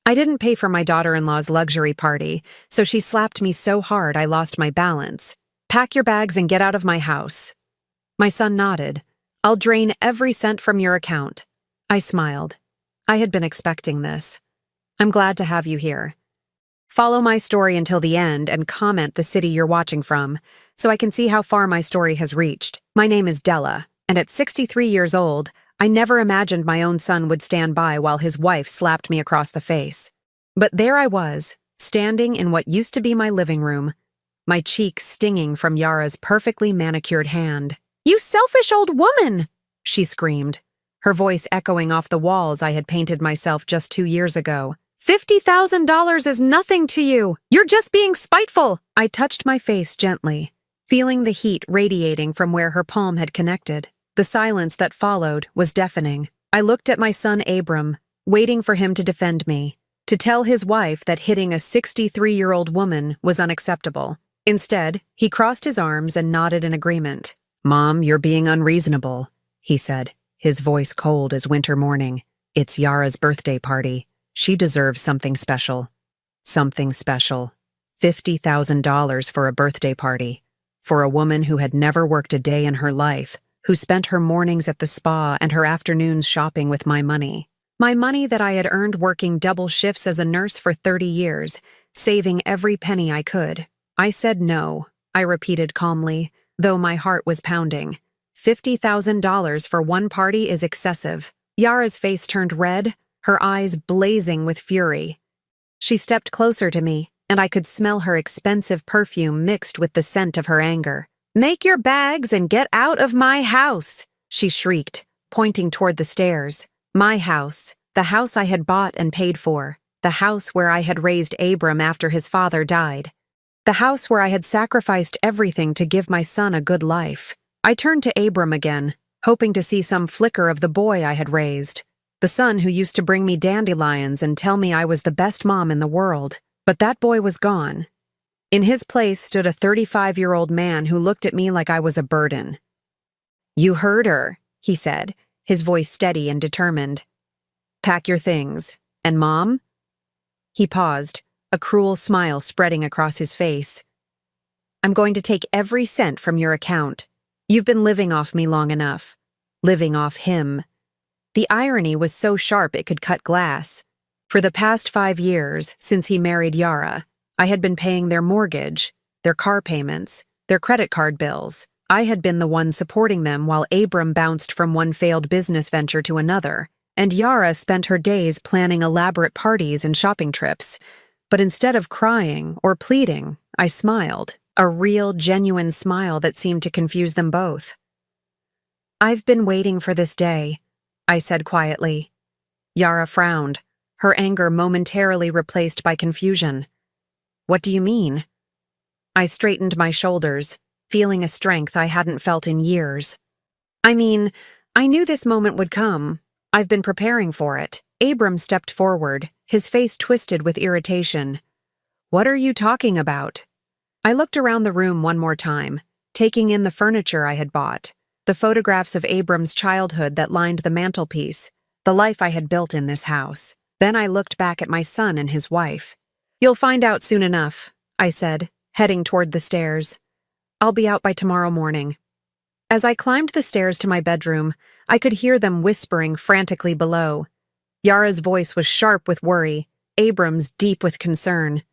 I didn't pay for my daughter-in-law's luxury party, so she slapped me so hard I lost my balance. Pack your bags and get out of my house. My son nodded. I'll drain every cent from your account. I smiled. I had been expecting this. I'm glad to have you here. Follow my story until the end and comment the city you're watching from, so I can see how far my story has reached. My name is Della, and at 63 years old, I never imagined my own son would stand by while his wife slapped me across the face. But there I was, standing in what used to be my living room, my cheek stinging from Yara's perfectly manicured hand. "You selfish old woman!" she screamed, her voice echoing off the walls I had painted myself just 2 years ago. $50,000 is nothing to you. You're just being spiteful. I touched my face gently, feeling the heat radiating from where her palm had connected. The silence that followed was deafening. I looked at my son Abram, waiting for him to defend me, to tell his wife that hitting a 63-year-old woman was unacceptable. Instead, he crossed his arms and nodded in agreement. "Mom, you're being unreasonable," he said, his voice cold as winter morning. "It's Yara's birthday party. She deserves something special." Something special. $50,000 for a birthday party. For a woman who had never worked a day in her life, who spent her mornings at the spa and her afternoons shopping with my money. My money that I had earned working double shifts as a nurse for 30 years, saving every penny I could. I said no, I repeated calmly, though my heart was pounding. $50,000 for one party is excessive. Yara's face turned red, her eyes blazing with fury. She stepped closer to me, and I could smell her expensive perfume mixed with the scent of her anger. "Make your bags and get out of my house," she shrieked, pointing toward the stairs. My house, the house I had bought and paid for, the house where I had raised Abram after his father died. The house where I had sacrificed everything to give my son a good life. I turned to Abram again, hoping to see some flicker of the boy I had raised. The son who used to bring me dandelions and tell me I was the best mom in the world. But that boy was gone. In his place stood a 35-year-old man who looked at me like I was a burden. "You heard her," he said, his voice steady and determined. "Pack your things. And Mom?" He paused, a cruel smile spreading across his face. "I'm going to take every cent from your account. You've been living off me long enough. Living off him." The irony was so sharp it could cut glass. For the past 5 years, since he married Yara, I had been paying their mortgage, their car payments, their credit card bills. I had been the one supporting them while Abram bounced from one failed business venture to another, and Yara spent her days planning elaborate parties and shopping trips. But instead of crying or pleading, I smiled, a real, genuine smile that seemed to confuse them both. "I've been waiting for this day," I said quietly. Yara frowned, her anger momentarily replaced by confusion. "What do you mean?" I straightened my shoulders, feeling a strength I hadn't felt in years. "I mean, I knew this moment would come. I've been preparing for it." Abram stepped forward, his face twisted with irritation. "What are you talking about?" I looked around the room one more time, taking in the furniture I had bought, the photographs of Abram's childhood that lined the mantelpiece, the life I had built in this house. Then I looked back at my son and his wife. "You'll find out soon enough," I said, heading toward the stairs. "I'll be out by tomorrow morning." As I climbed the stairs to my bedroom, I could hear them whispering frantically below. Yara's voice was sharp with worry, Abram's deep with concern.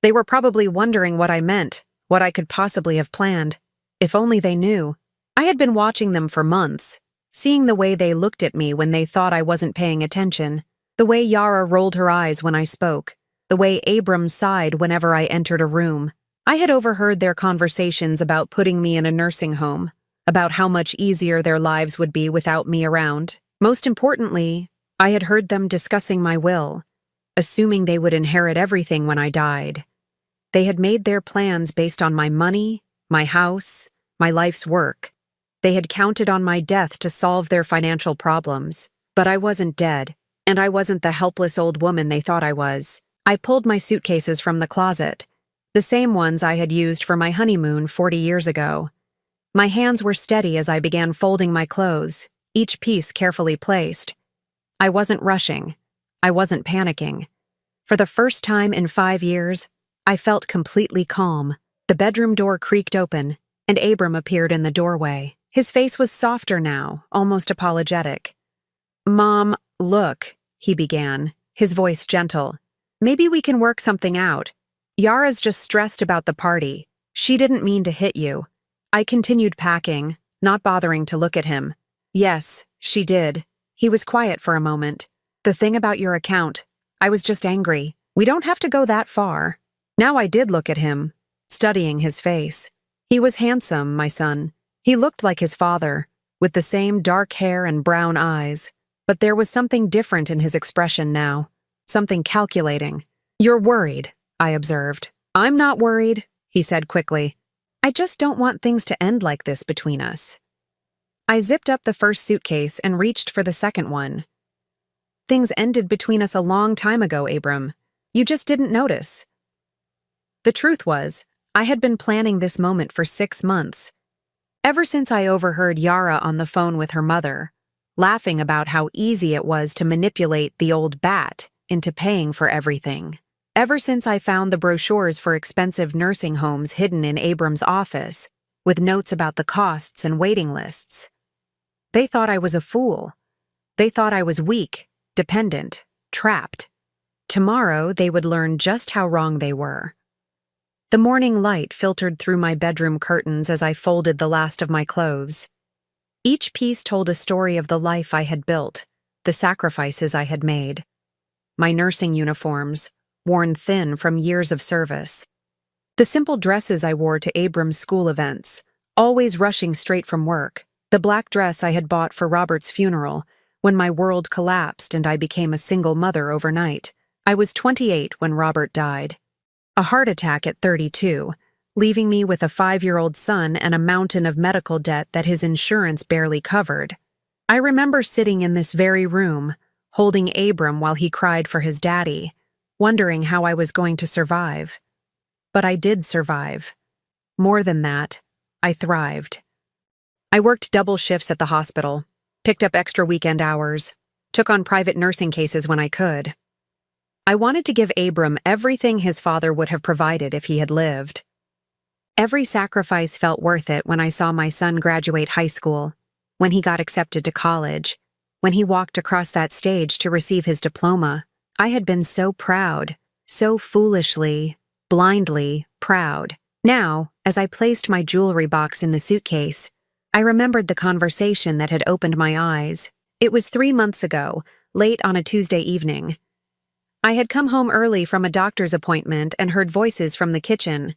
They were probably wondering what I meant, what I could possibly have planned. If only they knew. I had been watching them for months, seeing the way they looked at me when they thought I wasn't paying attention, the way Yara rolled her eyes when I spoke, the way Abram sighed whenever I entered a room. I had overheard their conversations about putting me in a nursing home, about how much easier their lives would be without me around. Most importantly, I had heard them discussing my will, assuming they would inherit everything when I died. They had made their plans based on my money, my house, my life's work. They had counted on my death to solve their financial problems. But I wasn't dead, and I wasn't the helpless old woman they thought I was. I pulled my suitcases from the closet, the same ones I had used for my honeymoon 40 years ago. My hands were steady as I began folding my clothes, each piece carefully placed. I wasn't rushing. I wasn't panicking. For the first time in 5 years, I felt completely calm. The bedroom door creaked open, and Abram appeared in the doorway. His face was softer now, almost apologetic. "Mom, look," he began, his voice gentle. "Maybe we can work something out. Yara's just stressed about the party. She didn't mean to hit you." I continued packing, not bothering to look at him. "Yes, she did." He was quiet for a moment. "The thing about your account, I was just angry. We don't have to go that far." Now I did look at him, studying his face. He was handsome, my son. He looked like his father, with the same dark hair and brown eyes. But there was something different in his expression now, something calculating. "You're worried," I observed. "I'm not worried," he said quickly. "I just don't want things to end like this between us." I zipped up the first suitcase and reached for the second one. "Things ended between us a long time ago, Abram. You just didn't notice." The truth was, I had been planning this moment for 6 months. Ever since I overheard Yara on the phone with her mother, laughing about how easy it was to manipulate the old bat into paying for everything. Ever since I found the brochures for expensive nursing homes hidden in Abram's office, with notes about the costs and waiting lists. They thought I was a fool. They thought I was weak, dependent, trapped. Tomorrow they would learn just how wrong they were. The morning light filtered through my bedroom curtains as I folded the last of my clothes. Each piece told a story of the life I had built, the sacrifices I had made. My nursing uniforms, worn thin from years of service. The simple dresses I wore to Abram's school events, always rushing straight from work. The black dress I had bought for Robert's funeral, when my world collapsed and I became a single mother overnight. I was 28 when Robert died. A heart attack at 32, leaving me with a 5-year-old son and a mountain of medical debt that his insurance barely covered. I remember sitting in this very room, holding Abram while he cried for his daddy, wondering how I was going to survive. But I did survive. More than that, I thrived. I worked double shifts at the hospital, picked up extra weekend hours, took on private nursing cases when I could. I wanted to give Abram everything his father would have provided if he had lived. Every sacrifice felt worth it when I saw my son graduate high school, when he got accepted to college, when he walked across that stage to receive his diploma. I had been so proud, so foolishly, blindly proud. Now, as I placed my jewelry box in the suitcase, I remembered the conversation that had opened my eyes. It was 3 months ago, late on a Tuesday evening. I had come home early from a doctor's appointment and heard voices from the kitchen.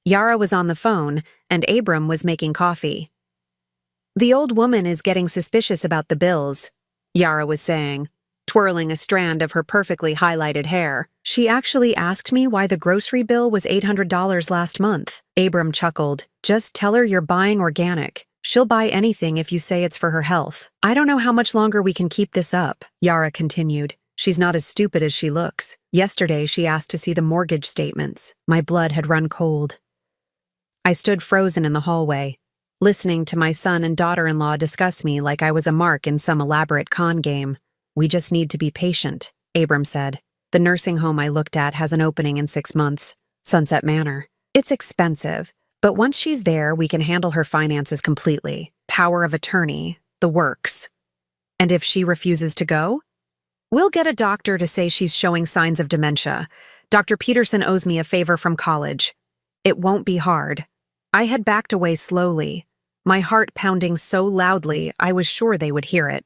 Yara was on the phone, and Abram was making coffee. "The old woman is getting suspicious about the bills," Yara was saying, twirling a strand of her perfectly highlighted hair. "She actually asked me why the grocery bill was $800 last month." Abram chuckled. "Just tell her you're buying organic. She'll buy anything if you say it's for her health." "I don't know how much longer we can keep this up," Yara continued. "She's not as stupid as she looks. Yesterday she asked to see the mortgage statements." My blood had run cold. I stood frozen in the hallway, listening to my son and daughter-in-law discuss me like I was a mark in some elaborate con game. "We just need to be patient," Abram said. "The nursing home I looked at has an opening in 6 months. Sunset Manor. It's expensive, but once she's there, we can handle her finances completely. Power of attorney, the works. And if she refuses to go? We'll get a doctor to say she's showing signs of dementia. Dr. Peterson owes me a favor from college. It won't be hard." I had backed away slowly, my heart pounding so loudly I was sure they would hear it.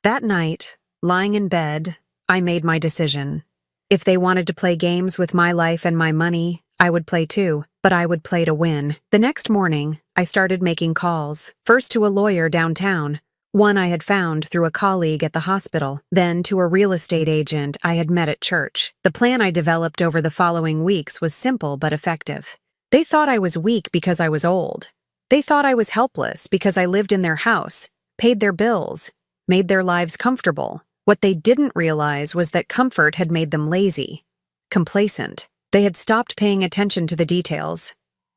That night, lying in bed, I made my decision. If they wanted to play games with my life and my money, I would play too, but I would play to win. The next morning, I started making calls, first to a lawyer downtown, one I had found through a colleague at the hospital, then to a real estate agent I had met at church. The plan I developed over the following weeks was simple but effective. They thought I was weak because I was old. They thought I was helpless because I lived in their house, paid their bills, made their lives comfortable. What they didn't realize was that comfort had made them lazy, complacent. They had stopped paying attention to the details,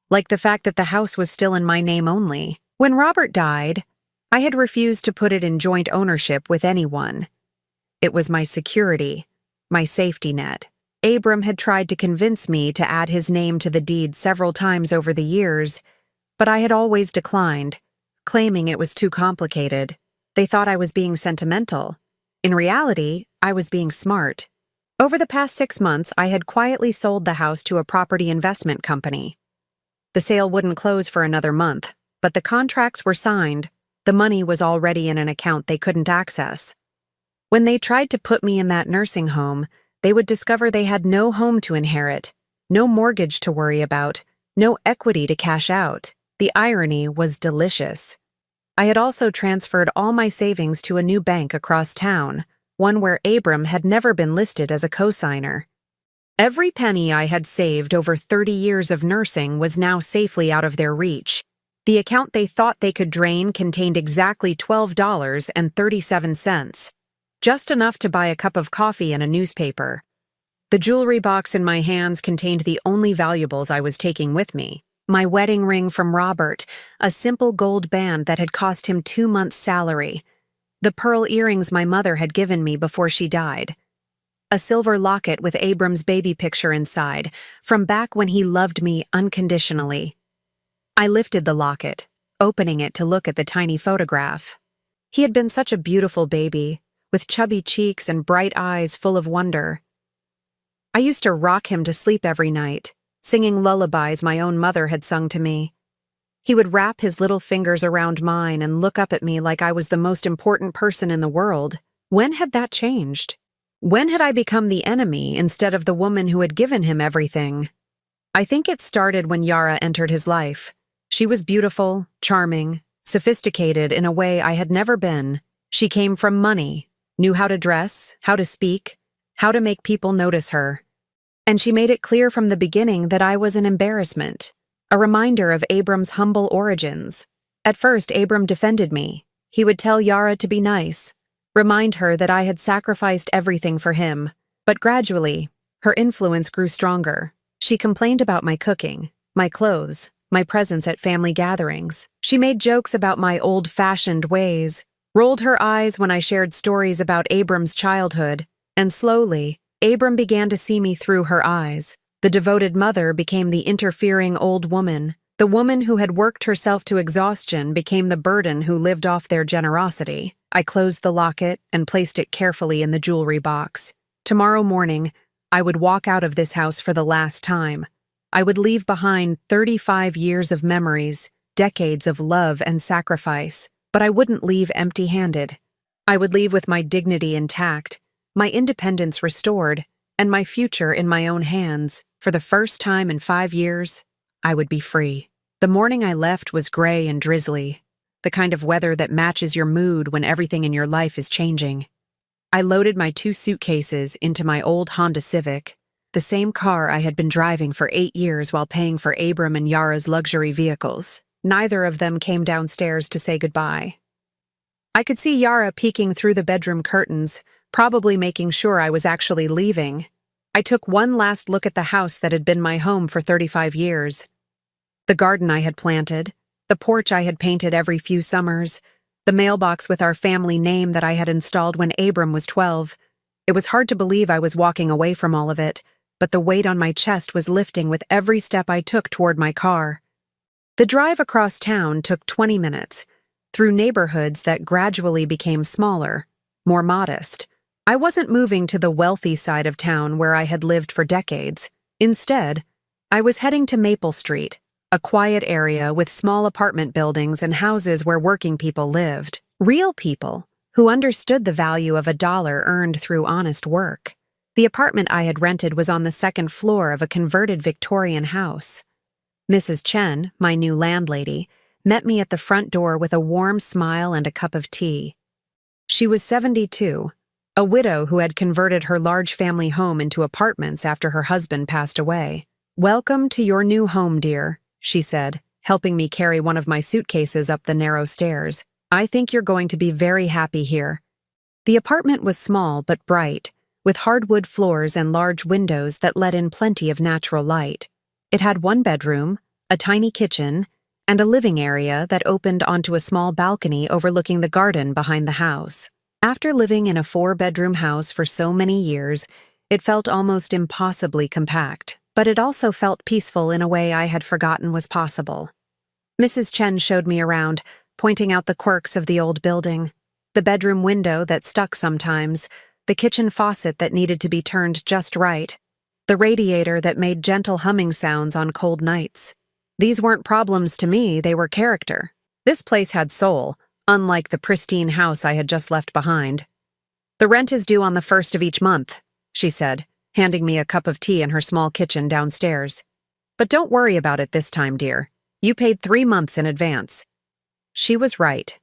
like the fact that the house was still in my name only. When Robert died, I had refused to put it in joint ownership with anyone. It was my security, my safety net. Abram had tried to convince me to add his name to the deed several times over the years, but I had always declined, claiming it was too complicated. They thought I was being sentimental. In reality, I was being smart. Over the past 6 months, I had quietly sold the house to a property investment company. The sale wouldn't close for another month, but the contracts were signed. The money was already in an account they couldn't access. When they tried to put me in that nursing home, they would discover they had no home to inherit, no mortgage to worry about, no equity to cash out. The irony was delicious. I had also transferred all my savings to a new bank across town, one where Abram had never been listed as a co-signer. Every penny I had saved over 30 years of nursing was now safely out of their reach. The account they thought they could drain contained exactly $12.37, just enough to buy a cup of coffee and a newspaper. The jewelry box in my hands contained the only valuables I was taking with me. My wedding ring from Robert, a simple gold band that had cost him 2 months' salary. The pearl earrings my mother had given me before she died. A silver locket with Abram's baby picture inside, from back when he loved me unconditionally. I lifted the locket, opening it to look at the tiny photograph. He had been such a beautiful baby, with chubby cheeks and bright eyes full of wonder. I used to rock him to sleep every night, singing lullabies my own mother had sung to me. He would wrap his little fingers around mine and look up at me like I was the most important person in the world. When had that changed? When had I become the enemy instead of the woman who had given him everything? I think it started when Yara entered his life. She was beautiful, charming, sophisticated in a way I had never been. She came from money, knew how to dress, how to speak, how to make people notice her. And she made it clear from the beginning that I was an embarrassment, a reminder of Abram's humble origins. At first, Abram defended me. He would tell Yara to be nice, remind her that I had sacrificed everything for him. But gradually, her influence grew stronger. She complained about my cooking, my clothes, my presence at family gatherings. She made jokes about my old-fashioned ways, rolled her eyes when I shared stories about Abram's childhood, and slowly, Abram began to see me through her eyes. The devoted mother became the interfering old woman. The woman who had worked herself to exhaustion became the burden who lived off their generosity. I closed the locket and placed it carefully in the jewelry box. Tomorrow morning, I would walk out of this house for the last time. I would leave behind 35 years of memories, decades of love and sacrifice, but I wouldn't leave empty-handed. I would leave with my dignity intact, my independence restored, and my future in my own hands. For the first time in 5 years, I would be free. The morning I left was gray and drizzly, the kind of weather that matches your mood when everything in your life is changing. I loaded my 2 suitcases into my old Honda Civic, the same car I had been driving for 8 years while paying for Abram and Yara's luxury vehicles. Neither of them came downstairs to say goodbye. I could see Yara peeking through the bedroom curtains, probably making sure I was actually leaving. I took one last look at the house that had been my home for 35 years. The garden I had planted, the porch I had painted every few summers, the mailbox with our family name that I had installed when Abram was 12. It was hard to believe I was walking away from all of it, but the weight on my chest was lifting with every step I took toward my car. The drive across town took 20 minutes, through neighborhoods that gradually became smaller, more modest. I wasn't moving to the wealthy side of town where I had lived for decades. Instead, I was heading to Maple Street, a quiet area with small apartment buildings and houses where working people lived. Real people who understood the value of a dollar earned through honest work. The apartment I had rented was on the 2nd floor of a converted Victorian house. Mrs. Chen, my new landlady, met me at the front door with a warm smile and a cup of tea. She was 72, a widow who had converted her large family home into apartments after her husband passed away. "Welcome to your new home, dear," she said, helping me carry one of my suitcases up the narrow stairs. "I think you're going to be very happy here." The apartment was small but bright, with hardwood floors and large windows that let in plenty of natural light. It had 1 bedroom, a tiny kitchen, and a living area that opened onto a small balcony overlooking the garden behind the house. After living in a 4-bedroom house for so many years, It felt almost impossibly compact, but it also felt peaceful in a way I had forgotten was possible. Mrs. Chen showed me around, pointing out the quirks of the old building. The bedroom window that stuck sometimes, the kitchen faucet that needed to be turned just right, the radiator that made gentle humming sounds on cold nights. These weren't problems to me, they were character. This place had soul, unlike the pristine house I had just left behind. "The rent is due on the 1st of each month," she said, handing me a cup of tea in her small kitchen downstairs. "But don't worry about it this time, dear. You paid 3 months in advance." She was right.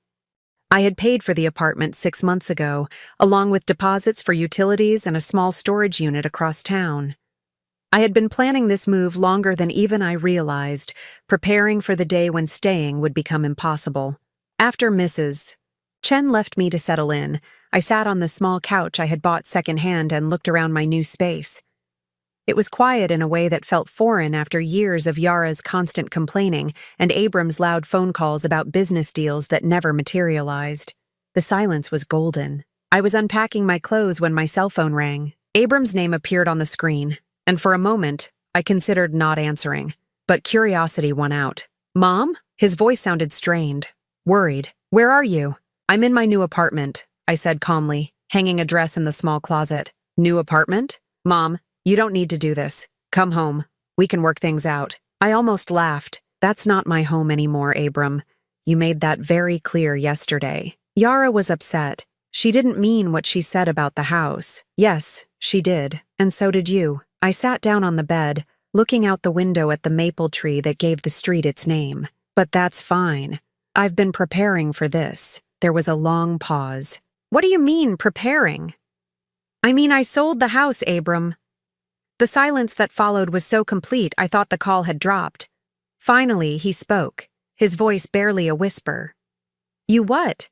I had paid for the apartment 6 months ago, along with deposits for utilities and a small storage unit across town. I had been planning this move longer than even I realized, preparing for the day when staying would become impossible. After Mrs. Chen left me to settle in, I sat on the small couch I had bought secondhand and looked around my new space. It was quiet in a way that felt foreign after years of Yara's constant complaining and Abram's loud phone calls about business deals that never materialized. The silence was golden. I was unpacking my clothes when my cell phone rang. Abram's name appeared on the screen, and for a moment, I considered not answering. But curiosity won out. "Mom?" His voice sounded strained, worried. "Where are you?" "I'm in my new apartment," I said calmly, hanging a dress in the small closet. "New apartment? Mom, you don't need to do this. Come home. We can work things out." I almost laughed. "That's not my home anymore, Abram. You made that very clear yesterday." Yara was upset. She didn't mean what she said about the house. Yes, she did, and so did you. I sat down on the bed, looking out the window at the maple tree that gave the street its name. "But that's fine. I've been preparing for this." There was a long pause. "What do you mean, preparing?" "I mean, I sold the house, Abram." The silence that followed was so complete I thought the call had dropped. Finally, he spoke, his voice barely a whisper. "You what?"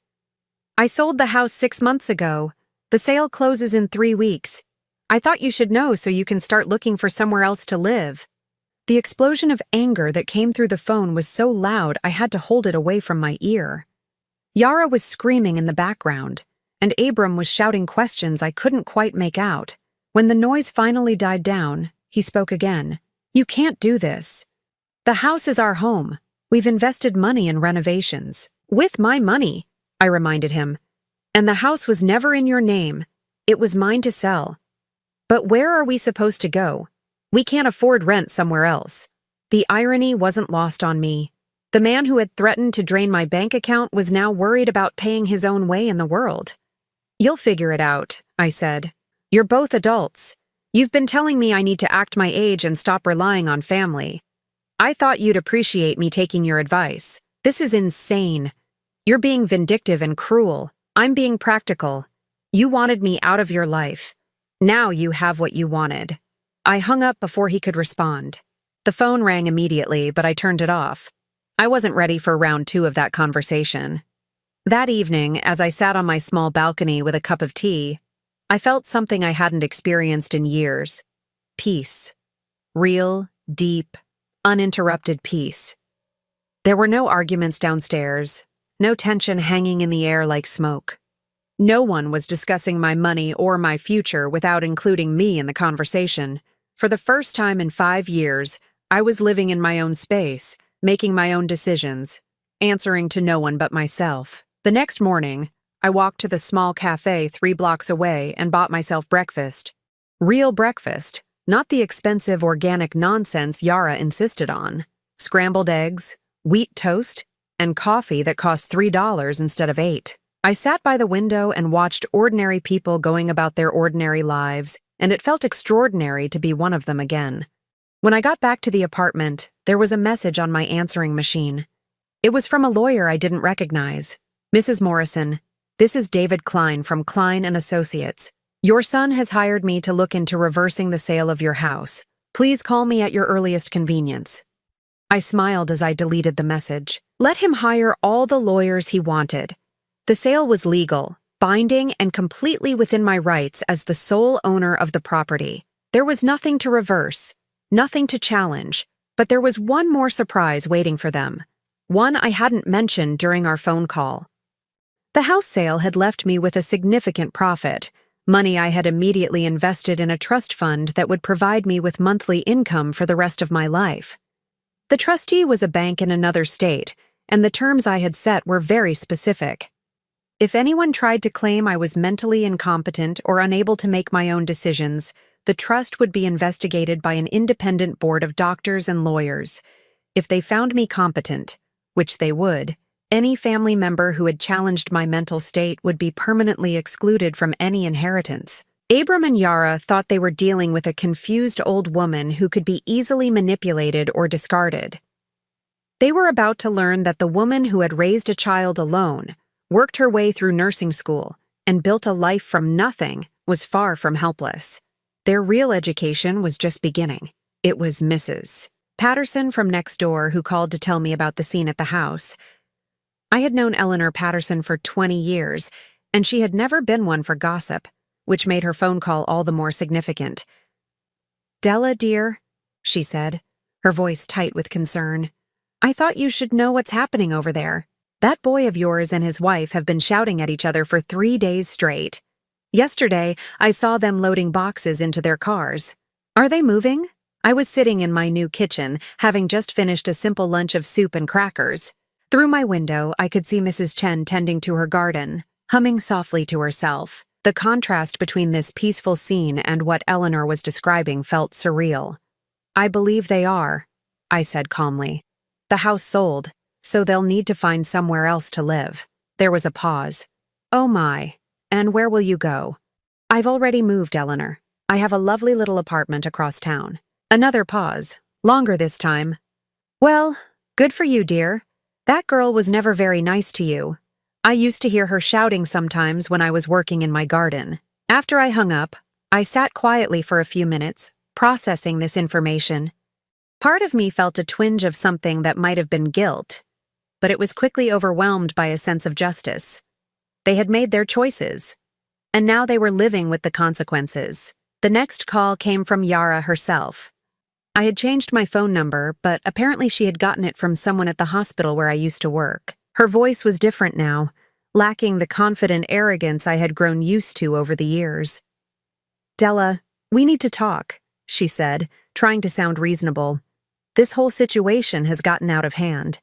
"I sold the house 6 months ago. The sale closes in 3 weeks. I thought you should know so you can start looking for somewhere else to live." The explosion of anger that came through the phone was so loud I had to hold it away from my ear. Yara was screaming in the background, and Abram was shouting questions I couldn't quite make out. When the noise finally died down, he spoke again. "You can't do this. The house is our home. We've invested money in renovations." "With my money," I reminded him. "And the house was never in your name. It was mine to sell." "But where are we supposed to go? We can't afford rent somewhere else." The irony wasn't lost on me. The man who had threatened to drain my bank account was now worried about paying his own way in the world. "You'll figure it out," I said. "You're both adults. You've been telling me I need to act my age and stop relying on family. I thought you'd appreciate me taking your advice. This is insane. You're being vindictive and cruel. I'm being practical. You wanted me out of your life. Now you have what you wanted." I hung up before he could respond. The phone rang immediately, but I turned it off. I wasn't ready for round 2 of that conversation. That evening, as I sat on my small balcony with a cup of tea, I felt something I hadn't experienced in years. Peace. Real, deep, uninterrupted peace. There were no arguments downstairs, no tension hanging in the air like smoke. No one was discussing my money or my future without including me in the conversation. For the first time in 5 years, I was living in my own space, making my own decisions, answering to no one but myself. The next morning, I walked to the small cafe 3 blocks away and bought myself breakfast. Real breakfast, not the expensive organic nonsense Yara insisted on. Scrambled eggs, wheat toast, and coffee that cost $3 instead of $8. I sat by the window and watched ordinary people going about their ordinary lives, and it felt extraordinary to be one of them again. When I got back to the apartment, there was a message on my answering machine. It was from a lawyer I didn't recognize. "Mrs. Morrison, this is David Klein from Klein & Associates. Your son has hired me to look into reversing the sale of your house. Please call me at your earliest convenience." I smiled as I deleted the message. Let him hire all the lawyers he wanted. The sale was legal, binding, and completely within my rights as the sole owner of the property. There was nothing to reverse, nothing to challenge, but there was one more surprise waiting for them, one I hadn't mentioned during our phone call. The house sale had left me with a significant profit, money I had immediately invested in a trust fund that would provide me with monthly income for the rest of my life. The trustee was a bank in another state, and the terms I had set were very specific. If anyone tried to claim I was mentally incompetent or unable to make my own decisions, the trust would be investigated by an independent board of doctors and lawyers. If they found me competent, which they would, any family member who had challenged my mental state would be permanently excluded from any inheritance. Abram and Yara thought they were dealing with a confused old woman who could be easily manipulated or discarded. They were about to learn that the woman who had raised a child alone, worked her way through nursing school, and built a life from nothing was far from helpless. Their real education was just beginning. It was Mrs. Patterson from next door who called to tell me about the scene at the house. I had known Eleanor Patterson for 20 years, and she had never been one for gossip, which made her phone call all the more significant. "Della, dear," she said, her voice tight with concern, "I thought you should know what's happening over there. That boy of yours and his wife have been shouting at each other for 3 days straight. Yesterday, I saw them loading boxes into their cars. Are they moving?" I was sitting in my new kitchen, having just finished a simple lunch of soup and crackers. Through my window, I could see Mrs. Chen tending to her garden, humming softly to herself. The contrast between this peaceful scene and what Eleanor was describing felt surreal. "I believe they are," I said calmly. "The house sold, so they'll need to find somewhere else to live." There was a pause. "Oh my, and where will you go?" "I've already moved, Eleanor. I have a lovely little apartment across town." Another pause, longer this time. "Well, good for you, dear. That girl was never very nice to you. I used to hear her shouting sometimes when I was working in my garden." After I hung up, I sat quietly for a few minutes, processing this information. Part of me felt a twinge of something that might have been guilt, but it was quickly overwhelmed by a sense of justice. They had made their choices, and now they were living with the consequences. The next call came from Yara herself. I had changed my phone number, but apparently she had gotten it from someone at the hospital where I used to work. Her voice was different now, lacking the confident arrogance I had grown used to over the years. "Della, we need to talk," she said, trying to sound reasonable. "This whole situation has gotten out of hand."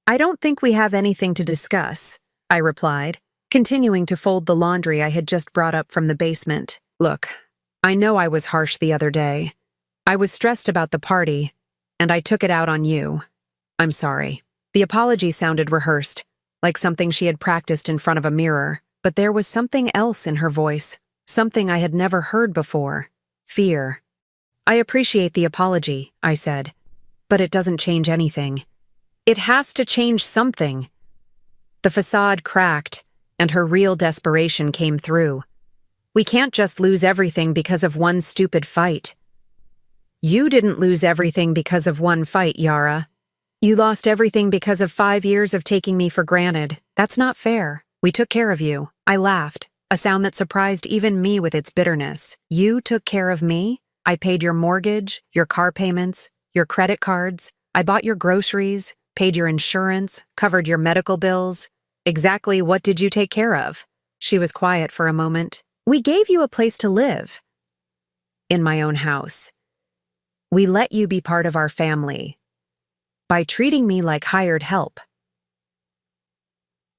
"I don't think we have anything to discuss," I replied, continuing to fold the laundry I had just brought up from the basement. "Look, I know I was harsh the other day. I was stressed about the party, and I took it out on you. I'm sorry." The apology sounded rehearsed, like something she had practiced in front of a mirror, but there was something else in her voice, something I had never heard before. Fear. "I appreciate the apology," I said, "but it doesn't change anything." "It has to change something." The facade cracked, and her real desperation came through. "We can't just lose everything because of one stupid fight." "You didn't lose everything because of one fight, Yara. You lost everything because of 5 years of taking me for granted. That's not fair. We took care of you." I laughed, a sound that surprised even me with its bitterness. "You took care of me? I paid your mortgage, your car payments, your credit cards. I bought your groceries, paid your insurance, covered your medical bills. Exactly what did you take care of?" She was quiet for a moment. "We gave you a place to live." "In my own house. We let you be part of our family by treating me like hired help."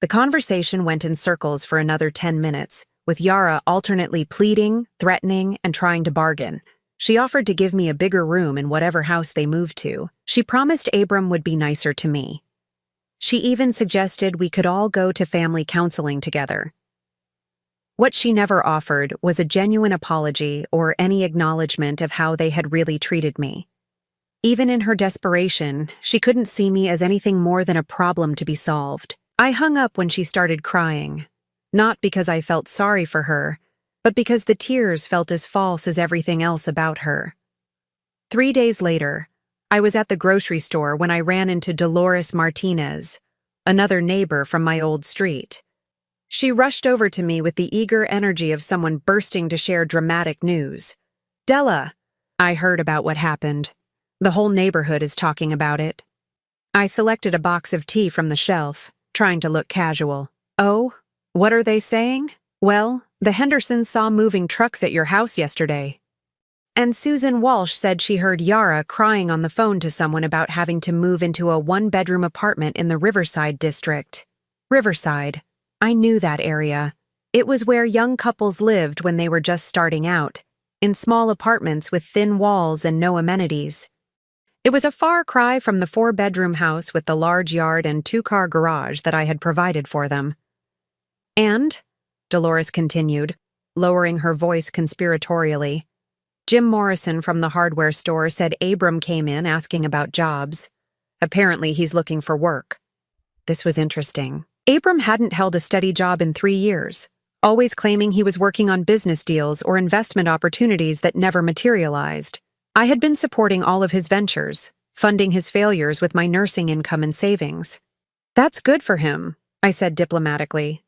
The conversation went in circles for another 10 minutes, with Yara alternately pleading, threatening, and trying to bargain. She offered to give me a bigger room in whatever house they moved to. She promised Abram would be nicer to me. She even suggested we could all go to family counseling together. What she never offered was a genuine apology or any acknowledgement of how they had really treated me. Even in her desperation, she couldn't see me as anything more than a problem to be solved. I hung up when she started crying, not because I felt sorry for her, but because the tears felt as false as everything else about her. 3 days later, I was at the grocery store when I ran into Dolores Martinez, another neighbor from my old street. She rushed over to me with the eager energy of someone bursting to share dramatic news. "Della, I heard about what happened. The whole neighborhood is talking about it." I selected a box of tea from the shelf, trying to look casual. "Oh, what are they saying?" "Well, The Hendersons saw moving trucks at your house yesterday. And Susan Walsh said she heard Yara crying on the phone to someone about having to move into a one-bedroom apartment in the Riverside district. Riverside. I knew that area. It was where young couples lived when they were just starting out, in small apartments with thin walls and no amenities. It was a far cry from the four-bedroom house with the large yard and two-car garage that I had provided for them. And, Dolores continued, lowering her voice conspiratorially, Jim Morrison from the hardware store said Abram came in asking about jobs. Apparently he's looking for work. This was interesting. Abram hadn't held a steady job in 3 years, always claiming he was working on business deals or investment opportunities that never materialized. I had been supporting all of his ventures, funding his failures with my nursing income and savings. That's good for him, I said diplomatically.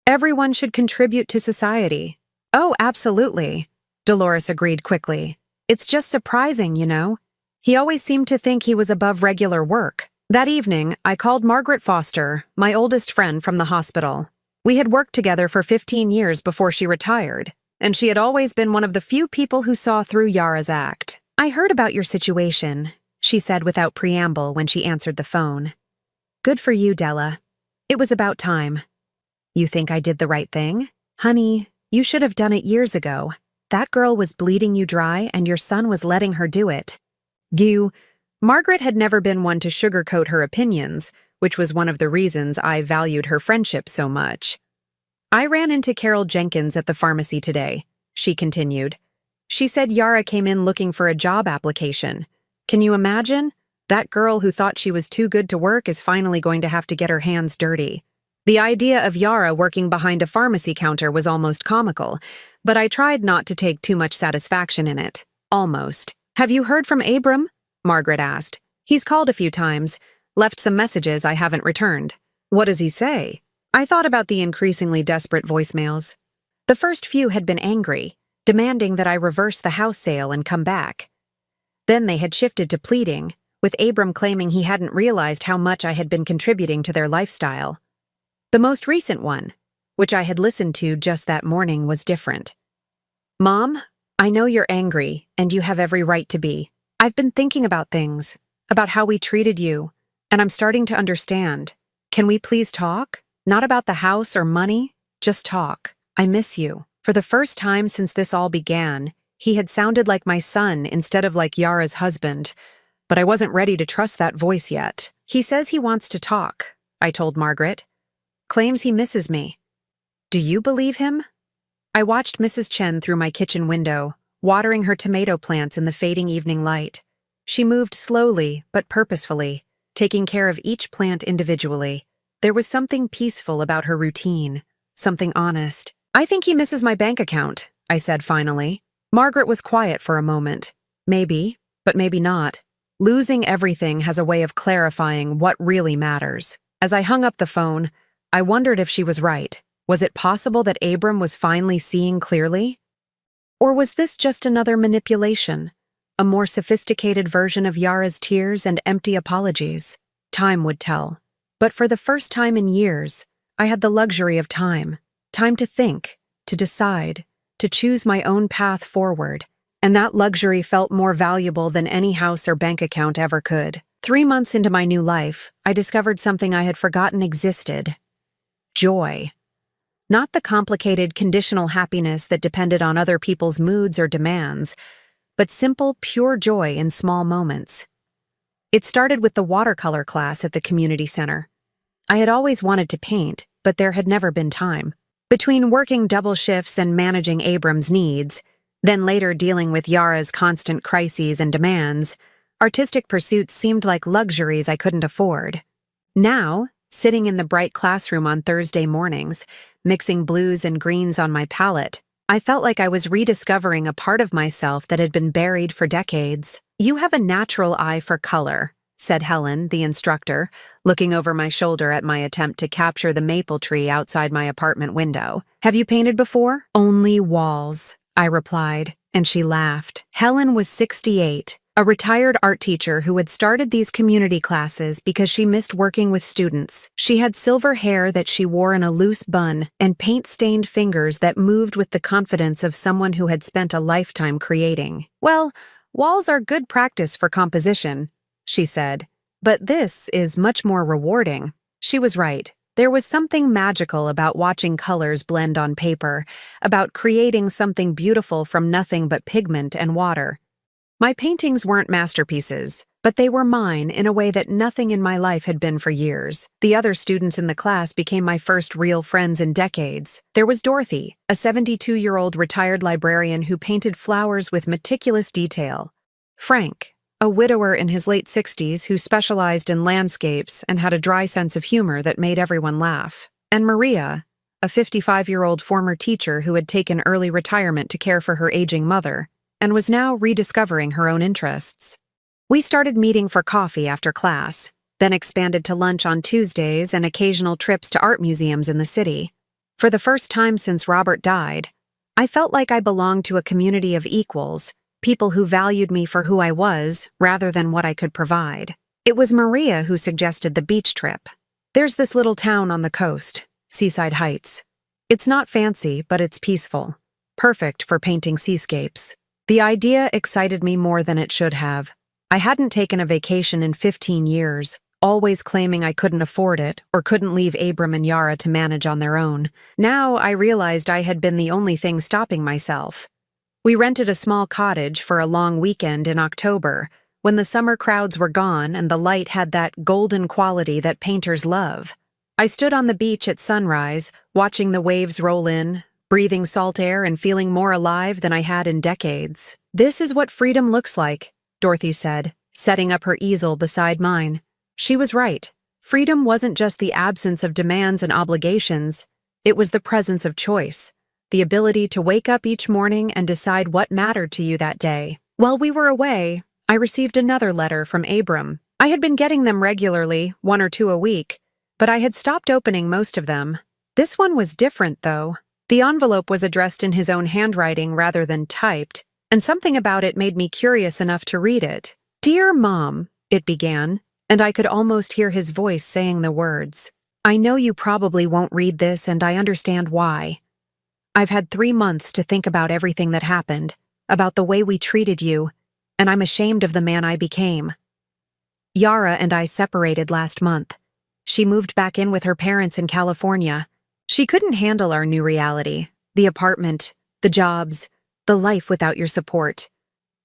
Everyone should contribute to society. Oh, absolutely, Dolores agreed quickly. It's just surprising, you know. He always seemed to think he was above regular work. That evening, I called Margaret Foster, my oldest friend from the hospital. We had worked together for 15 years before she retired, and she had always been one of the few people who saw through Yara's act. I heard about your situation, she said without preamble when she answered the phone. Good for you, Della. It was about time. You think I did the right thing? Honey, you should have done it years ago. That girl was bleeding you dry and your son was letting her do it. Margaret had never been one to sugarcoat her opinions, which was one of the reasons I valued her friendship so much. I ran into Carol Jenkins at the pharmacy today, she continued. She said Yara came in looking for a job application. Can you imagine? That girl who thought she was too good to work is finally going to have to get her hands dirty. The idea of Yara working behind a pharmacy counter was almost comical, but I tried not to take too much satisfaction in it. Almost. Have you heard from Abram? Margaret asked. He's called a few times, left some messages I haven't returned. What does he say? I thought about the increasingly desperate voicemails. The first few had been angry, demanding that I reverse the house sale and come back. Then they had shifted to pleading, with Abram claiming he hadn't realized how much I had been contributing to their lifestyle. The most recent one, which I had listened to just that morning, was different. Mom, I know you're angry, and you have every right to be. I've been thinking about things, about how we treated you, and I'm starting to understand. Can we please talk? Not about the house or money, just talk. I miss you. For the first time since this all began, he had sounded like my son instead of like Yara's husband, but I wasn't ready to trust that voice yet. He says he wants to talk, I told Margaret. Claims he misses me. Do you believe him? I watched Mrs. Chen through my kitchen window, watering her tomato plants in the fading evening light. She moved slowly but purposefully, taking care of each plant individually. There was something peaceful about her routine, something honest. I think he misses my bank account, I said finally. Margaret was quiet for a moment. Maybe, but maybe not. Losing everything has a way of clarifying what really matters. As I hung up the phone, I wondered if she was right. Was it possible that Abram was finally seeing clearly? Or was this just another manipulation? A more sophisticated version of Yara's tears and empty apologies? Time would tell. But for the first time in years, I had the luxury of time. Time to think, to decide, to choose my own path forward. And that luxury felt more valuable than any house or bank account ever could. 3 months into my new life, I discovered something I had forgotten existed. Joy. Not the complicated, conditional happiness that depended on other people's moods or demands, but simple, pure joy in small moments. It started with the watercolor class at the community center. I had always wanted to paint, but there had never been time. Between working double shifts and managing Abram's needs, then later dealing with Yara's constant crises and demands, artistic pursuits seemed like luxuries I couldn't afford. Now, sitting in the bright classroom on Thursday mornings, mixing blues and greens on my palette, I felt like I was rediscovering a part of myself that had been buried for decades. You have a natural eye for color, said Helen, the instructor, looking over my shoulder at my attempt to capture the maple tree outside my apartment window. Have you painted before? Only walls, I replied, and she laughed. Helen was 68, a retired art teacher who had started these community classes because she missed working with students. She had silver hair that she wore in a loose bun and paint-stained fingers that moved with the confidence of someone who had spent a lifetime creating. "Well, walls are good practice for composition," she said, "but this is much more rewarding." She was right. There was something magical about watching colors blend on paper, about creating something beautiful from nothing but pigment and water. My paintings weren't masterpieces, but they were mine in a way that nothing in my life had been for years. The other students in the class became my first real friends in decades. There was Dorothy, a 72-year-old retired librarian who painted flowers with meticulous detail. Frank, a widower in his late 60s who specialized in landscapes and had a dry sense of humor that made everyone laugh. And Maria, a 55-year-old former teacher who had taken early retirement to care for her aging mother and was now rediscovering her own interests. We started meeting for coffee after class, then expanded to lunch on Tuesdays and occasional trips to art museums in the city. For the first time since Robert died, I felt like I belonged to a community of equals, people who valued me for who I was rather than what I could provide. It was Maria who suggested the beach trip. "There's this little town on the coast, Seaside Heights. It's not fancy, but it's peaceful. Perfect for painting seascapes." The idea excited me more than it should have. I hadn't taken a vacation in 15 years, always claiming I couldn't afford it or couldn't leave Abram and Yara to manage on their own. Now I realized I had been the only thing stopping myself. We rented a small cottage for a long weekend in October, when the summer crowds were gone and the light had that golden quality that painters love. I stood on the beach at sunrise, watching the waves roll in, breathing salt air and feeling more alive than I had in decades. "This is what freedom looks like," Dorothy said, setting up her easel beside mine. She was right. Freedom wasn't just the absence of demands and obligations, it was the presence of choice. The ability to wake up each morning and decide what mattered to you that day. While we were away, I received another letter from Abram. I had been getting them regularly, 1 or 2 a week, but I had stopped opening most of them. This one was different, though. The envelope was addressed in his own handwriting rather than typed, and something about it made me curious enough to read it. "Dear Mom," it began, and I could almost hear his voice saying the words. "I know you probably won't read this, and I understand why. I've had 3 months to think about everything that happened, about the way we treated you, and I'm ashamed of the man I became. Yara and I separated last month. She moved back in with her parents in California. She couldn't handle our new reality, the apartment, the jobs, the life without your support.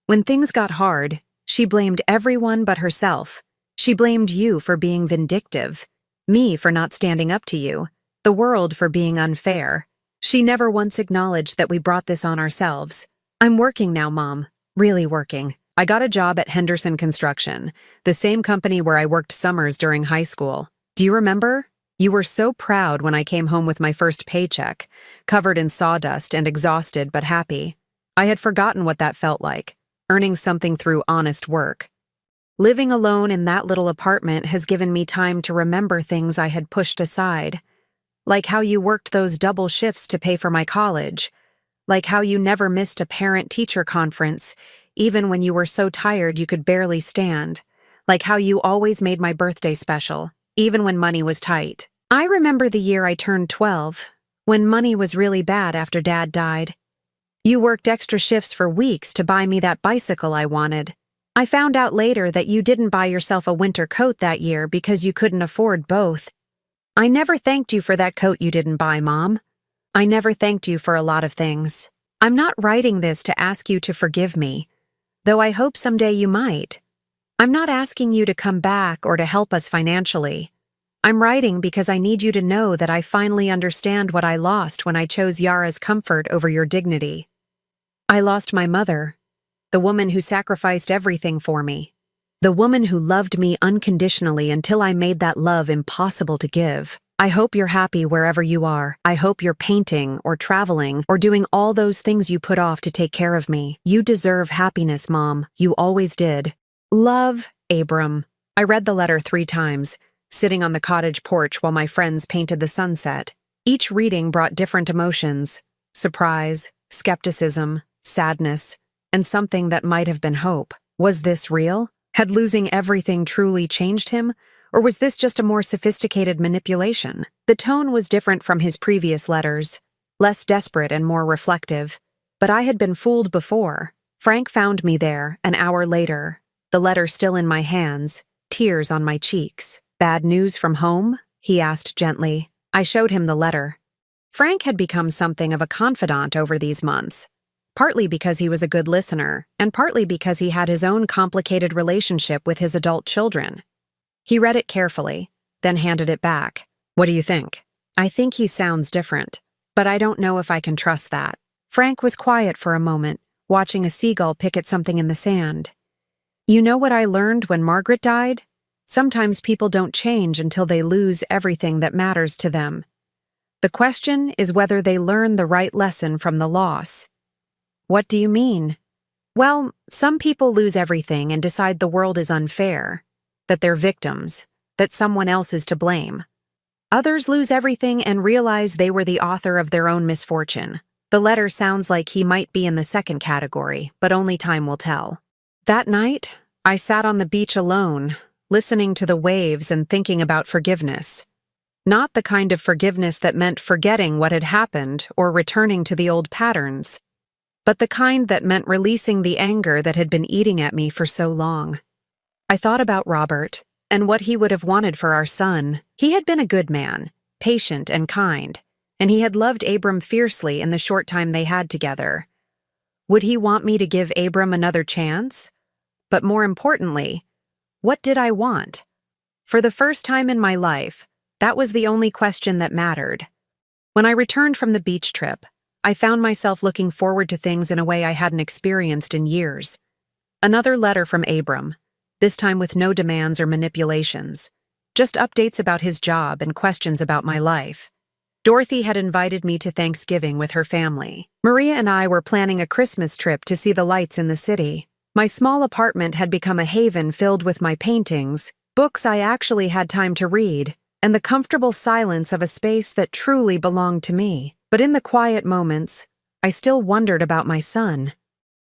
When things got hard, she blamed everyone but herself. She blamed you for being vindictive, me for not standing up to you, the world for being unfair. She never once acknowledged that we brought this on ourselves. I'm working now, Mom. Really working. I got a job at Henderson Construction, the same company where I worked summers during high school. Do you remember? You were so proud when I came home with my first paycheck, covered in sawdust and exhausted but happy. I had forgotten what that felt like, earning something through honest work. Living alone in that little apartment has given me time to remember things I had pushed aside. Like how you worked those double shifts to pay for my college. Like how you never missed a parent-teacher conference, even when you were so tired you could barely stand. Like how you always made my birthday special, even when money was tight. I remember the year I turned 12, when money was really bad after Dad died. You worked extra shifts for weeks to buy me that bicycle I wanted. I found out later that you didn't buy yourself a winter coat that year because you couldn't afford both. I never thanked you for that coat you didn't buy, Mom. I never thanked you for a lot of things. I'm not writing this to ask you to forgive me, though I hope someday you might. I'm not asking you to come back or to help us financially. I'm writing because I need you to know that I finally understand what I lost when I chose Yara's comfort over your dignity. I lost my mother, the woman who sacrificed everything for me. The woman who loved me unconditionally until I made that love impossible to give. I hope you're happy wherever you are. I hope you're painting or traveling or doing all those things you put off to take care of me. You deserve happiness, Mom. You always did. Love, Abram. I read the letter 3 times, sitting on the cottage porch while my friends painted the sunset. Each reading brought different emotions: surprise, skepticism, sadness, and something that might have been hope. Was this real? Had losing everything truly changed him? Or was this just a more sophisticated manipulation? The tone was different from his previous letters, less desperate and more reflective. But I had been fooled before. Frank found me there, an hour later, the letter still in my hands, tears on my cheeks. "Bad news from home?" he asked gently. I showed him the letter. Frank had become something of a confidant over these months, partly because he was a good listener, and partly because he had his own complicated relationship with his adult children. He read it carefully, then handed it back. "What do you think?" "I think he sounds different, but I don't know if I can trust that." Frank was quiet for a moment, watching a seagull pick at something in the sand. "You know what I learned when Margaret died? Sometimes people don't change until they lose everything that matters to them. The question is whether they learn the right lesson from the loss." "What do you mean?" "Well, some people lose everything and decide the world is unfair, that they're victims, that someone else is to blame. Others lose everything and realize they were the author of their own misfortune. The letter sounds like he might be in the second category, but only time will tell." That night, I sat on the beach alone, listening to the waves and thinking about forgiveness. Not the kind of forgiveness that meant forgetting what had happened or returning to the old patterns, but the kind that meant releasing the anger that had been eating at me for so long. I thought about Robert and what he would have wanted for our son. He had been a good man, patient and kind, and he had loved Abram fiercely in the short time they had together. Would he want me to give Abram another chance? But more importantly, what did I want? For the first time in my life, that was the only question that mattered. When I returned from the beach trip, I found myself looking forward to things in a way I hadn't experienced in years. Another letter from Abram, this time with no demands or manipulations, just updates about his job and questions about my life. Dorothy had invited me to Thanksgiving with her family. Maria and I were planning a Christmas trip to see the lights in the city. My small apartment had become a haven filled with my paintings, books I actually had time to read, and the comfortable silence of a space that truly belonged to me. But in the quiet moments, I still wondered about my son.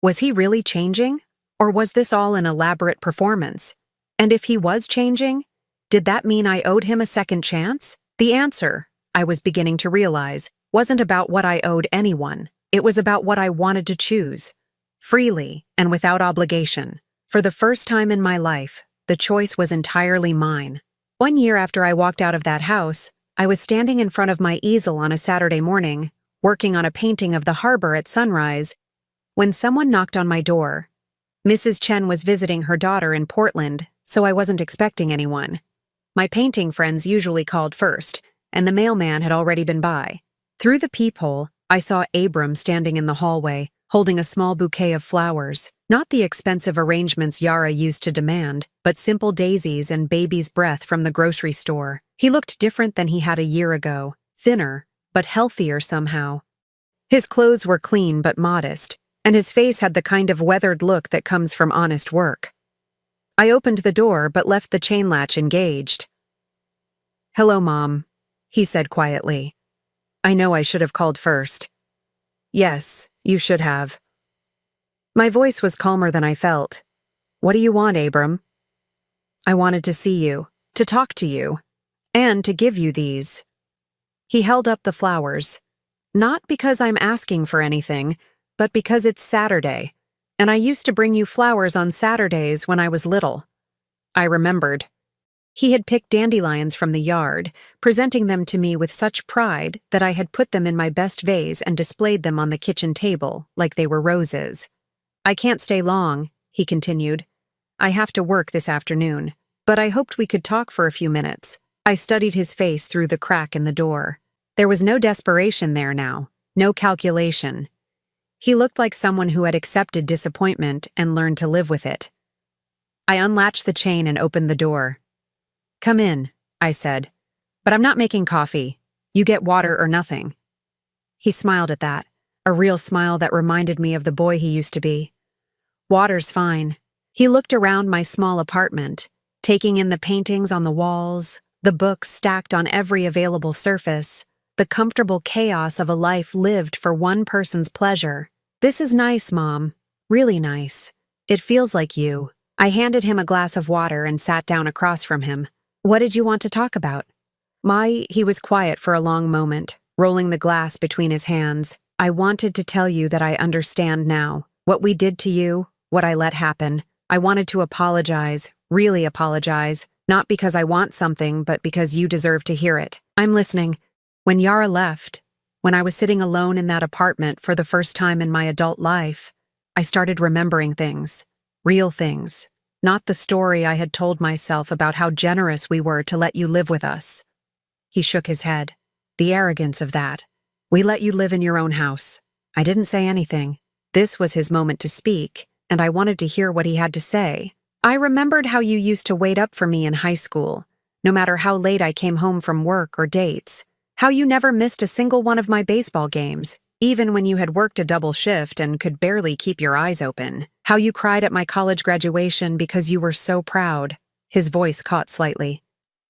Was he really changing? Or was this all an elaborate performance? And if he was changing, did that mean I owed him a second chance? The answer, I was beginning to realize, wasn't about what I owed anyone. It was about what I wanted to choose. Freely and without obligation. For the first time in my life, the choice was entirely mine. 1 year after I walked out of that house, I was standing in front of my easel on a Saturday morning, working on a painting of the harbor at sunrise, when someone knocked on my door. Mrs. Chen was visiting her daughter in Portland, so I wasn't expecting anyone. My painting friends usually called first, and the mailman had already been by. Through the peephole, I saw Abram standing in the hallway, holding a small bouquet of flowers, not the expensive arrangements Yara used to demand, but simple daisies and baby's breath from the grocery store. He looked different than he had a year ago, thinner, but healthier somehow. His clothes were clean but modest, and his face had the kind of weathered look that comes from honest work. I opened the door but left the chain latch engaged. "Hello, Mom," he said quietly. "I know I should have called first." "Yes, you should have." My voice was calmer than I felt. "What do you want, Abram?" "I wanted to see you, to talk to you, and to give you these." He held up the flowers. "Not because I'm asking for anything, but because it's Saturday, and I used to bring you flowers on Saturdays when I was little." I remembered. He had picked dandelions from the yard, presenting them to me with such pride that I had put them in my best vase and displayed them on the kitchen table like they were roses. "I can't stay long," he continued. "I have to work this afternoon, but I hoped we could talk for a few minutes." I studied his face through the crack in the door. There was no desperation there now, no calculation. He looked like someone who had accepted disappointment and learned to live with it. I unlatched the chain and opened the door. "Come in," I said, "but I'm not making coffee. You get water or nothing." He smiled at that, a real smile that reminded me of the boy he used to be. "Water's fine." He looked around my small apartment, taking in the paintings on the walls, the books stacked on every available surface, the comfortable chaos of a life lived for one person's pleasure. "This is nice, Mom. Really nice." It feels like you. I handed him a glass of water and sat down across from him. What did you want to talk about? He was quiet for a long moment, rolling the glass between his hands. I wanted to tell you that I understand now. What we did to you, what I let happen. I wanted to apologize, really apologize, not because I want something, but because you deserve to hear it. I'm listening. When Yara left, when I was sitting alone in that apartment for the first time in my adult life, I started remembering things, real things, not the story I had told myself about how generous we were to let you live with us. He shook his head. The arrogance of that. We let you live in your own house. I didn't say anything. This was his moment to speak, and I wanted to hear what he had to say. I remembered how you used to wait up for me in high school, no matter how late I came home from work or dates. How you never missed a single one of my baseball games, even when you had worked a double shift and could barely keep your eyes open. How you cried at my college graduation because you were so proud. His voice caught slightly.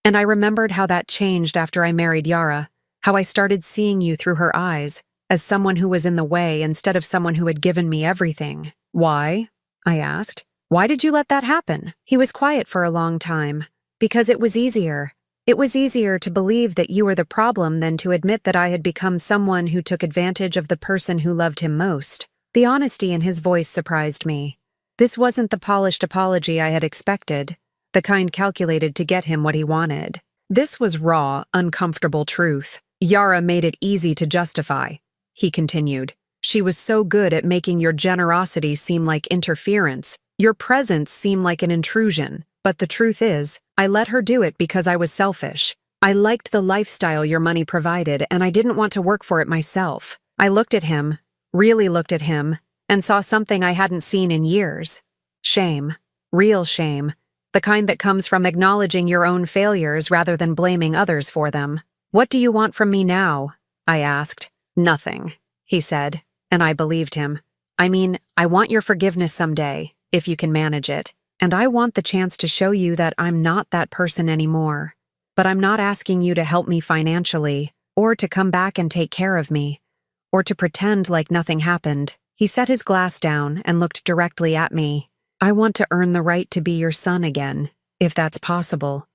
And I remembered how that changed after I married Yara, how I started seeing you through her eyes, as someone who was in the way instead of someone who had given me everything. Why? I asked. Why did you let that happen? He was quiet for a long time. Because it was easier. It was easier to believe that you were the problem than to admit that I had become someone who took advantage of the person who loved him most. The honesty in his voice surprised me. This wasn't the polished apology I had expected, the kind calculated to get him what he wanted. This was raw, uncomfortable truth. Yara made it easy to justify, he continued. She was so good at making your generosity seem like interference, your presence seem like an intrusion. But the truth is, I let her do it because I was selfish. I liked the lifestyle your money provided, and I didn't want to work for it myself. I looked at him, really looked at him, and saw something I hadn't seen in years. Shame. Real shame. The kind that comes from acknowledging your own failures rather than blaming others for them. What do you want from me now? I asked. Nothing, he said, and I believed him. I mean, I want your forgiveness someday, if you can manage it. And I want the chance to show you that I'm not that person anymore. But I'm not asking you to help me financially, or to come back and take care of me, or to pretend like nothing happened. He set his glass down and looked directly at me. I want to earn the right to be your son again, if that's possible.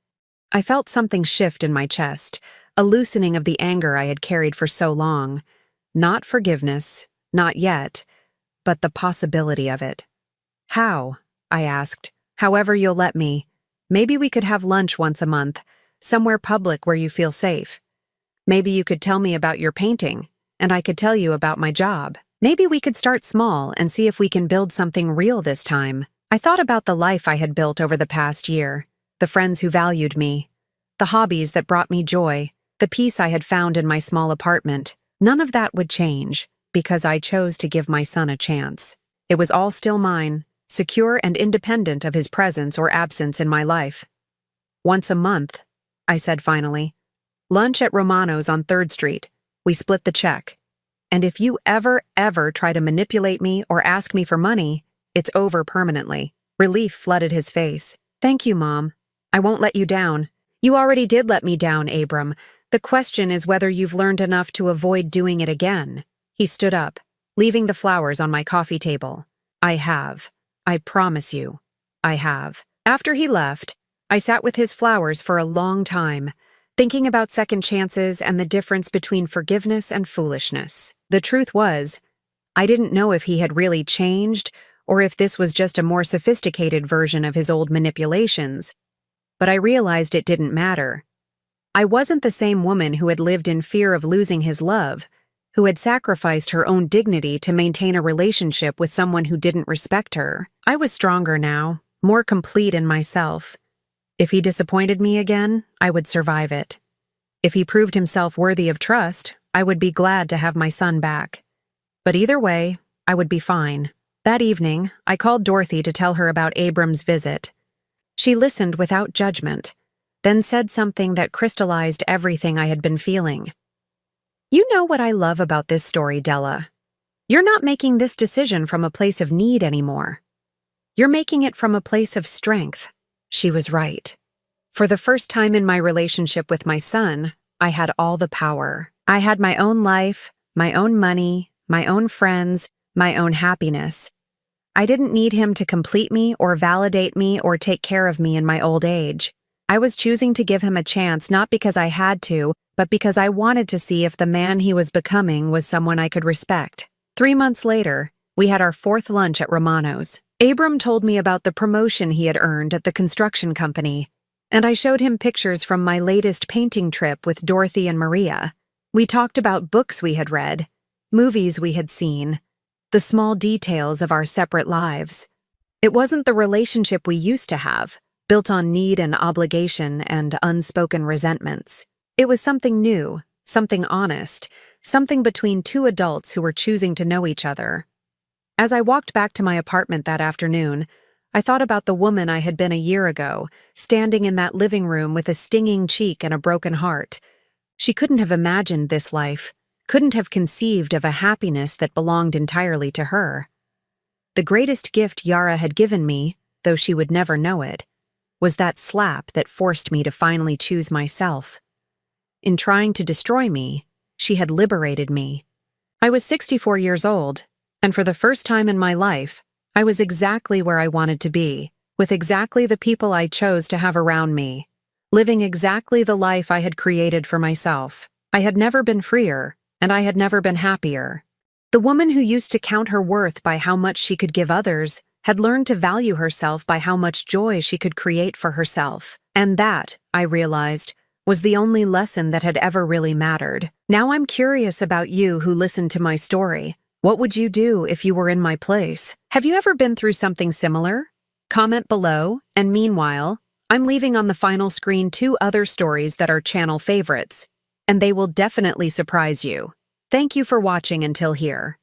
I felt something shift in my chest, a loosening of the anger I had carried for so long. Not forgiveness, not yet, but the possibility of it. How? I asked. However you'll let me. Maybe we could have lunch once a month, somewhere public where you feel safe. Maybe you could tell me about your painting, and I could tell you about my job. Maybe we could start small and see if we can build something real this time. I thought about the life I had built over the past year, the friends who valued me, the hobbies that brought me joy, the peace I had found in my small apartment. None of that would change, because I chose to give my son a chance. It was all still mine, secure and independent of his presence or absence in my life. Once a month, I said finally. Lunch at Romano's on 3rd Street. We split the check. And if you ever try to manipulate me or ask me for money, it's over permanently. Relief flooded his face. Thank you, Mom. I won't let you down. You already did let me down, Abram. The question is whether you've learned enough to avoid doing it again. He stood up, leaving the flowers on my coffee table. I have. I promise you. I have. After he left, I sat with his flowers for a long time, thinking about second chances and the difference between forgiveness and foolishness. The truth was, I didn't know if he had really changed or if this was just a more sophisticated version of his old manipulations. But I realized it didn't matter. I wasn't the same woman who had lived in fear of losing his love, who had sacrificed her own dignity to maintain a relationship with someone who didn't respect her. I was stronger now, more complete in myself. If he disappointed me again, I would survive it. If he proved himself worthy of trust, I would be glad to have my son back. But either way, I would be fine. That evening, I called Dorothy to tell her about Abram's visit. She listened without judgment, then said something that crystallized everything I had been feeling. You know what I love about this story, Della. You're not making this decision from a place of need anymore. You're making it from a place of strength. She was right. For the first time in my relationship with my son, I had all the power. I had my own life, my own money, my own friends, my own happiness. I didn't need him to complete me or validate me or take care of me in my old age. I was choosing to give him a chance not because I had to, but because I wanted to see if the man he was becoming was someone I could respect. 3 months later, we had our fourth lunch at Romano's. Abram told me about the promotion he had earned at the construction company, and I showed him pictures from my latest painting trip with Dorothy and Maria. We talked about books we had read, movies we had seen, the small details of our separate lives. It wasn't the relationship we used to have, built on need and obligation and unspoken resentments. It was something new, something honest, something between two adults who were choosing to know each other. As I walked back to my apartment that afternoon, I thought about the woman I had been a year ago, standing in that living room with a stinging cheek and a broken heart. She couldn't have imagined this life, couldn't have conceived of a happiness that belonged entirely to her. The greatest gift Yara had given me, though she would never know it, was that slap that forced me to finally choose myself. In trying to destroy me, she had liberated me. I was 64 years old, and for the first time in my life, I was exactly where I wanted to be, with exactly the people I chose to have around me, living exactly the life I had created for myself. I had never been freer, and I had never been happier. The woman who used to count her worth by how much she could give others had learned to value herself by how much joy she could create for herself. And that, I realized, was the only lesson that had ever really mattered. Now I'm curious about you who listened to my story. What would you do if you were in my place? Have you ever been through something similar? Comment below, and meanwhile, I'm leaving on the final screen 2 other stories that are channel favorites, and they will definitely surprise you. Thank you for watching until here.